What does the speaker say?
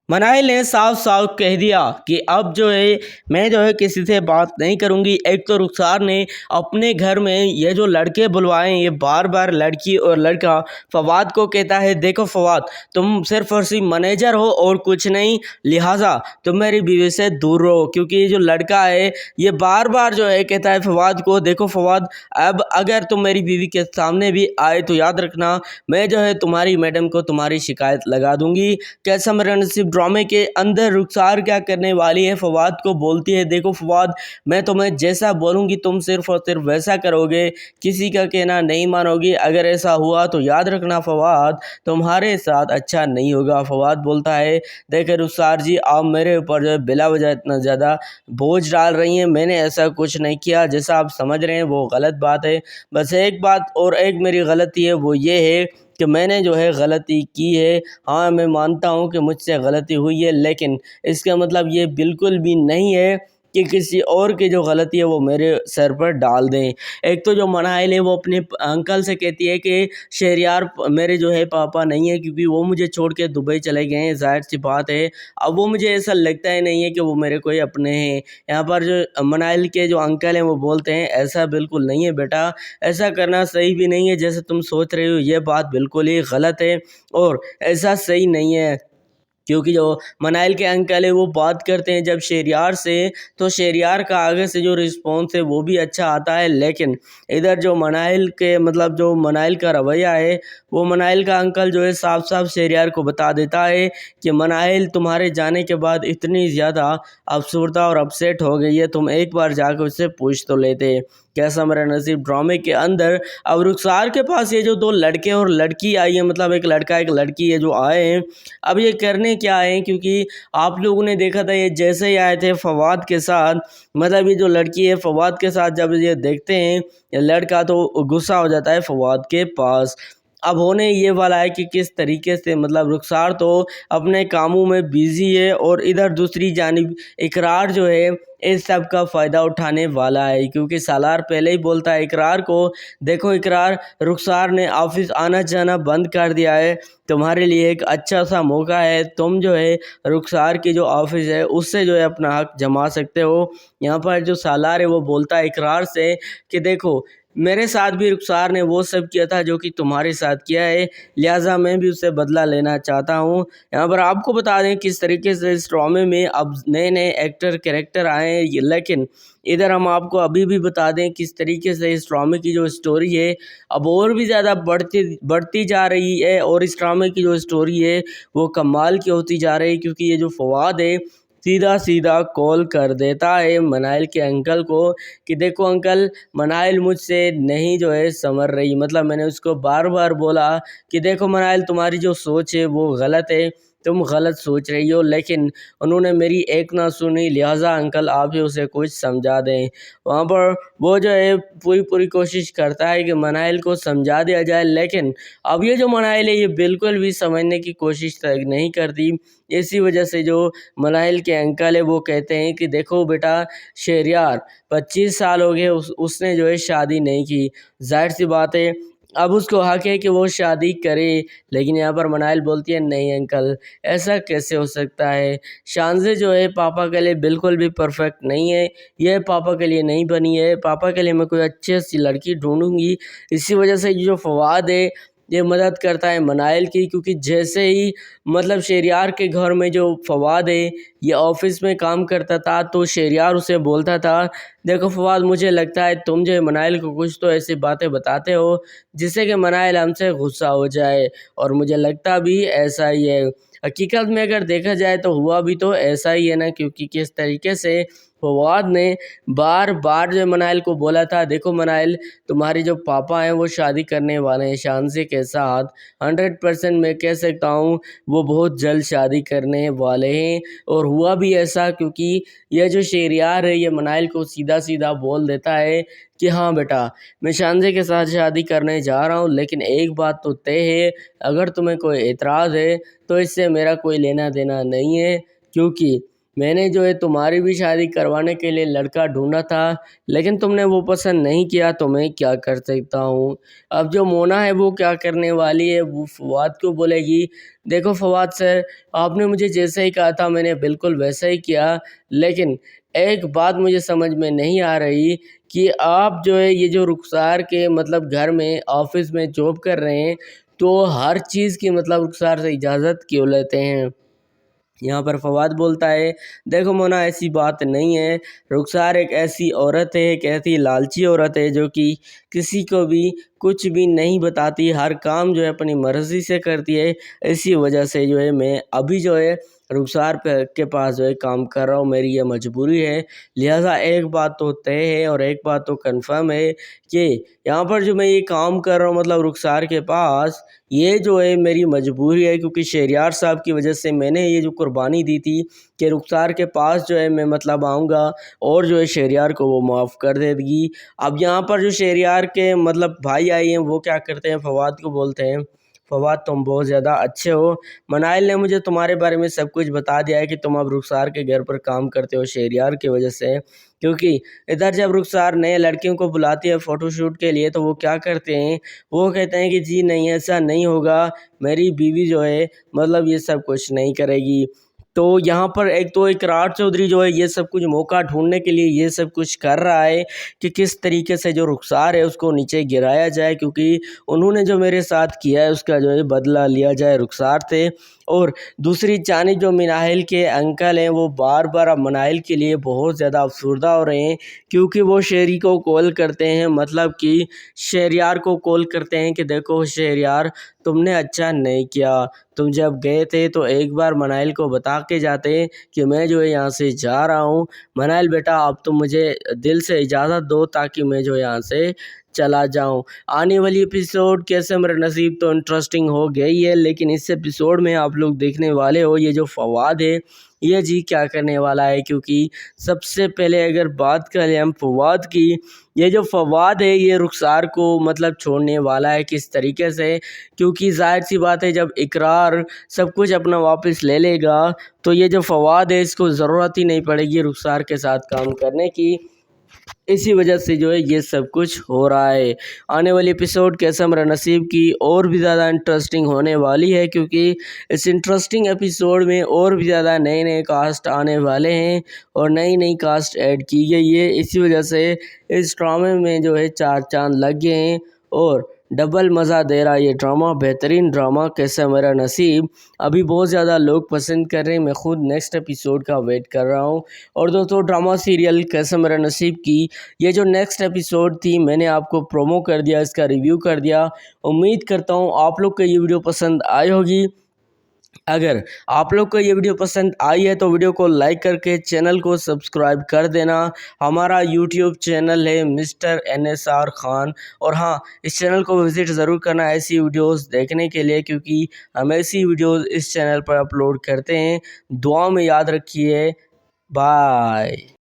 मनाइल ने साफ साफ कह दिया कि अब जो है मैं जो है किसी से बात नहीं करूंगी। एक तो रुखसार ने अपने घर में ये जो लड़के बुलवाए ये बार बार लड़की और लड़का फवाद को कहता है, देखो फवाद तुम सिर्फ और सिर्फ मैनेजर हो और कुछ नहीं, लिहाजा तुम मेरी बीवी से दूर रहो। क्योंकि ये जो लड़का है ये बार बार जो है कहता है फवाद को, देखो फवाद अब अगर तुम मेरी बीवी के सामने भी आए तो याद रखना मैं जो है तुम्हारी मैडम को तुम्हारी शिकायत लगा दूंगी। कैसा मेरा नसीब ड्रामे के अंदर रुखसार क्या करने वाली है, फवाद को बोलती है, देखो फवाद मैं तुम्हें जैसा बोलूँगी तुम सिर्फ और सिर्फ वैसा करोगे, किसी का कहना नहीं मानोगी। अगर ऐसा हुआ तो याद रखना फवाद तुम्हारे साथ अच्छा नहीं होगा। फवाद बोलता है, देखे रुखसार जी आप मेरे ऊपर जो है बिला वजह इतना ज़्यादा बोझ डाल रही हैं, मैंने ऐसा कुछ नहीं किया, जैसा आप समझ रहे हैं वो गलत बात है। बस एक बात और एक मेरी गलती है वो ये है कि मैंने जो है गलती की है। हाँ मैं मानता हूँ कि मुझसे गलती हुई है, लेकिन इसका मतलब ये बिल्कुल भी नहीं है कि किसी और की जो गलती है वो मेरे सर पर डाल दें। एक तो जो मनाइल है वो अपने अंकल से कहती है कि शहरयार मेरे जो है पापा नहीं है, क्योंकि वो मुझे छोड़ के दुबई चले गए हैं, ज़ाहिर सी बात है। अब वो मुझे ऐसा लगता ही नहीं है कि वो मेरे कोई अपने हैं। यहाँ पर जो मनाइल के जो अंकल हैं वो बोलते हैं, ऐसा बिल्कुल नहीं है बेटा, ऐसा करना सही भी नहीं है, जैसे तुम सोच रहे हो ये बात बिल्कुल ही गलत है और ऐसा सही नहीं है। क्योंकि जो मनाइल के अंकल है वो बात करते हैं जब शहरयार से, तो शहरयार का आगे से जो रिस्पॉन्स है वो भी अच्छा आता है। लेकिन इधर जो मनाइल के मतलब जो मनाइल का रवैया है वो मनाइल का अंकल जो है साफ साफ शहरयार को बता देता है कि मनाइल तुम्हारे जाने के बाद इतनी ज़्यादा अफसरदा और अपसेट हो गई है, तुम एक बार जाकर उससे पूछ तो लेते। कैसा मेरा नसीब ड्रामे के अंदर अब रुखसार के पास ये जो दो लड़के और लड़की आई है, मतलब एक लड़का एक लड़की है जो आए हैं, अब ये करने क्या आए हैं? क्योंकि आप लोगों ने देखा था ये जैसे ही आए थे फवाद के साथ, मतलब ये जो लड़की है फवाद के साथ जब ये देखते हैं ये लड़का तो गुस्सा हो जाता है फवाद के पास। अब होने ये वाला है कि किस तरीके से मतलब रुखसार तो अपने कामों में बिजी है और इधर दूसरी जानिब इकरार जो है इस सब का फ़ायदा उठाने वाला है। क्योंकि सालार पहले ही बोलता है इकरार को, देखो इकरार रुखसार ने ऑफिस आना जाना बंद कर दिया है, तुम्हारे लिए एक अच्छा सा मौका है, तुम जो है रुखसार की जो ऑफिस है उससे जो है अपना हक जमा सकते हो। यहाँ पर जो सालार है वो बोलता है इकरार से कि देखो मेरे साथ भी रुखसार ने वो सब किया था जो कि तुम्हारे साथ किया है, लिहाजा मैं भी उससे बदला लेना चाहता हूँ। यहाँ पर आपको बता दें किस तरीके से इस ड्रामे में अब नए नए एक्टर कैरेक्टर आए हैं, लेकिन इधर हम आपको अभी भी बता दें किस तरीके से इस ड्रामे की जो स्टोरी है अब और भी ज़्यादा बढ़ती बढ़ती जा रही है और इस ड्रामे की जो स्टोरी है वो कमाल की होती जा रही है। क्योंकि ये जो फवाद है सीधा सीधा कॉल कर देता है मनाइल के अंकल को कि देखो अंकल मनाइल मुझसे नहीं जो है संवर रही, मतलब मैंने उसको बार बार बोला कि देखो मनाइल तुम्हारी जो सोच है वो गलत है, तुम गलत सोच रही हो, लेकिन उन्होंने मेरी एक ना सुनी, लिहाजा अंकल आप ही उसे कुछ समझा दें। वहाँ पर वो जो है पूरी पूरी कोशिश करता है कि मनाइल को समझा दिया जाए, लेकिन अब ये जो मनाइल है ये बिल्कुल भी समझने की कोशिश तक नहीं करती। इसी वजह से जो मनाइल के अंकल है वो कहते हैं कि देखो बेटा शहरयार 25 साल हो गए उसने जो है शादी नहीं की, जाहिर सी बात है अब उसको हक है कि वो शादी करे। लेकिन यहाँ पर मनाइल बोलती है नहीं अंकल ऐसा कैसे हो सकता है, शानज़े जो है पापा के लिए बिल्कुल भी परफेक्ट नहीं है, यह पापा के लिए नहीं बनी है, पापा के लिए मैं कोई अच्छी सी लड़की ढूंढूंगी। इसी वजह से ये जो फवाद है ये मदद करता है मनाइल की, क्योंकि जैसे ही मतलब शहरयार के घर में जो फवाद है ये ऑफिस में काम करता था तो शहरयार उसे बोलता था, देखो फवाद मुझे लगता है तुम जो है मनाइल को कुछ तो ऐसी बातें बताते हो जिससे कि मनाइल हमसे गुस्सा हो जाए, और मुझे लगता भी ऐसा ही है। हकीकत में अगर देखा जाए तो हुआ भी तो ऐसा ही है ना, क्योंकि किस तरीके से फवाद ने बार बार जो मनाइल को बोला था, देखो मनाइल तुम्हारे जो पापा हैं वो शादी करने वाले हैं शानज़े के साथ, 100% मैं कह सकता हूँ वो बहुत जल्द शादी करने वाले हैं। और हुआ भी ऐसा, क्योंकि यह जो शहरयार है ये मनाइल को सीधा सीधा बोल देता है कि हाँ बेटा मैं शानज़े के साथ शादी करने जा रहा हूँ, लेकिन एक बात तो तय है अगर तुम्हें कोई एतराज़ है तो इससे मेरा कोई लेना देना नहीं है, क्योंकि میں نے جو ہے تمہاری بھی شادی کروانے کے لیے لڑکا ڈھونڈا تھا، لیکن تم نے وہ پسند نہیں کیا، تو میں کیا کر سکتا ہوں۔ اب جو مونا ہے وہ کیا کرنے والی ہے، وہ فواد کو بولے گی دیکھو فواد سر، آپ نے مجھے جیسا ہی کہا تھا میں نے بالکل ویسا ہی کیا، لیکن ایک بات مجھے سمجھ میں نہیں آ رہی کہ آپ جو ہے یہ جو رخسار کے مطلب گھر میں آفس میں جاب کر رہے ہیں، تو ہر چیز کی مطلب رخسار سے اجازت کیوں لیتے ہیں۔ یہاں پر فواد بولتا ہے دیکھو مونا ایسی بات نہیں ہے، رخسار ایک ایسی عورت ہے، ایک ایسی لالچی عورت ہے جو کہ کسی کو بھی کچھ بھی نہیں بتاتی، ہر کام جو ہے اپنی مرضی سے کرتی ہے۔ اسی وجہ سے جو ہے میں ابھی جو ہے رخسار کے پاس جو ہے کام کر رہا ہوں، میری یہ مجبوری ہے۔ لہٰذا ایک بات تو طے ہے اور ایک بات تو کنفرم ہے کہ یہاں پر جو میں یہ کام کر رہا ہوں مطلب رخسار کے پاس، یہ جو ہے میری مجبوری ہے، کیونکہ شہریار صاحب کی وجہ سے میں نے یہ جو قربانی دی تھی کہ رخسار کے پاس جو ہے میں مطلب آؤں گا اور جو ہے شہریار کو وہ معاف کر دے گی۔ اب یہاں پر جو شہریار کے مطلب بھائی آئے ہیں وہ کیا کرتے ہیں، فواد کو بولتے ہیں فواد تم بہت زیادہ اچھے ہو، منائل نے مجھے تمہارے بارے میں سب کچھ بتا دیا ہے کہ تم اب رخسار کے گھر پر کام کرتے ہو شہریار کی وجہ سے، کیونکہ ادھر جب رخسار نئے لڑکیوں کو بلاتی ہے فوٹو شوٹ کے لیے تو وہ کیا کرتے ہیں، وہ کہتے ہیں کہ جی نہیں ایسا نہیں ہوگا، میری بیوی جو ہے مطلب یہ سب کچھ نہیں کرے گی۔ تو یہاں پر ایک تو اقرار چودھری جو ہے یہ سب کچھ موقع ڈھونڈنے کے لیے یہ سب کچھ کر رہا ہے کہ کس طریقے سے جو رخسار ہے اس کو نیچے گرایا جائے، کیونکہ انہوں نے جو میرے ساتھ کیا ہے اس کا جو ہے بدلہ لیا جائے رخسار سے۔ اور دوسری جانب جو مناہل کے انکل ہیں وہ بار بار اب مناہل کے لیے بہت زیادہ افسردہ ہو رہے ہیں، کیونکہ وہ شہری کو کال کرتے ہیں، مطلب کہ شہریار کو کال کرتے ہیں کہ دیکھو شہریار تم نے اچھا نہیں کیا، تم جب گئے تھے تو ایک بار منائل کو بتا کے جاتے کہ میں جو ہے یہاں سے جا رہا ہوں، منائل بیٹا اب تم مجھے دل سے اجازت دو تاکہ میں جو یہاں سے چلا جاؤں۔ آنے والی ایپیسوڈ کیسے میرا نصیب تو انٹرسٹنگ ہو گئی ہے، لیکن اس ایپیسوڈ میں آپ لوگ دیکھنے والے ہو یہ جو فواد ہے یہ جی کیا کرنے والا ہے، کیونکہ سب سے پہلے اگر بات کریں ہم فواد کی، یہ جو فواد ہے یہ رخسار کو مطلب چھوڑنے والا ہے کس طریقے سے، کیونکہ ظاہر سی بات ہے جب اقرار سب کچھ اپنا واپس لے لے گا تو یہ جو فواد ہے اس کو ضرورت ہی نہیں پڑے گی رخسار کے ساتھ کام کرنے کی، اسی وجہ سے جو ہے یہ سب کچھ ہو رہا ہے۔ آنے والی ایپیسوڈ کیسا میرا نصیب کی اور بھی زیادہ انٹرسٹنگ ہونے والی ہے، کیونکہ اس انٹرسٹنگ ایپیسوڈ میں اور بھی زیادہ نئے نئے کاسٹ آنے والے ہیں اور نئی نئی کاسٹ ایڈ کی گئی ہے، اسی وجہ سے اس ڈرامے میں جو ہے چار چاند لگ گئے ہیں اور ڈبل مزہ دے رہا ہے یہ ڈرامہ، بہترین ڈرامہ کیسا میرا نصیب ابھی بہت زیادہ لوگ پسند کر رہے ہیں، میں خود نیکسٹ ایپیسوڈ کا ویٹ کر رہا ہوں۔ اور دوستوں ڈرامہ سیریل کیسا میرا نصیب کی یہ جو نیکسٹ ایپیسوڈ تھی میں نے آپ کو پرومو کر دیا، اس کا ریویو کر دیا، امید کرتا ہوں آپ لوگ کو یہ ویڈیو پسند آئی ہوگی۔ اگر آپ لوگ کو یہ ویڈیو پسند آئی ہے تو ویڈیو کو لائک کر کے چینل کو سبسکرائب کر دینا، ہمارا یوٹیوب چینل ہے مسٹر NSR خان، اور ہاں اس چینل کو وزٹ ضرور کرنا ایسی ویڈیوز دیکھنے کے لیے، کیونکہ ہم ایسی ویڈیوز اس چینل پر اپلوڈ کرتے ہیں۔ دعاؤں میں یاد رکھیے، بائے۔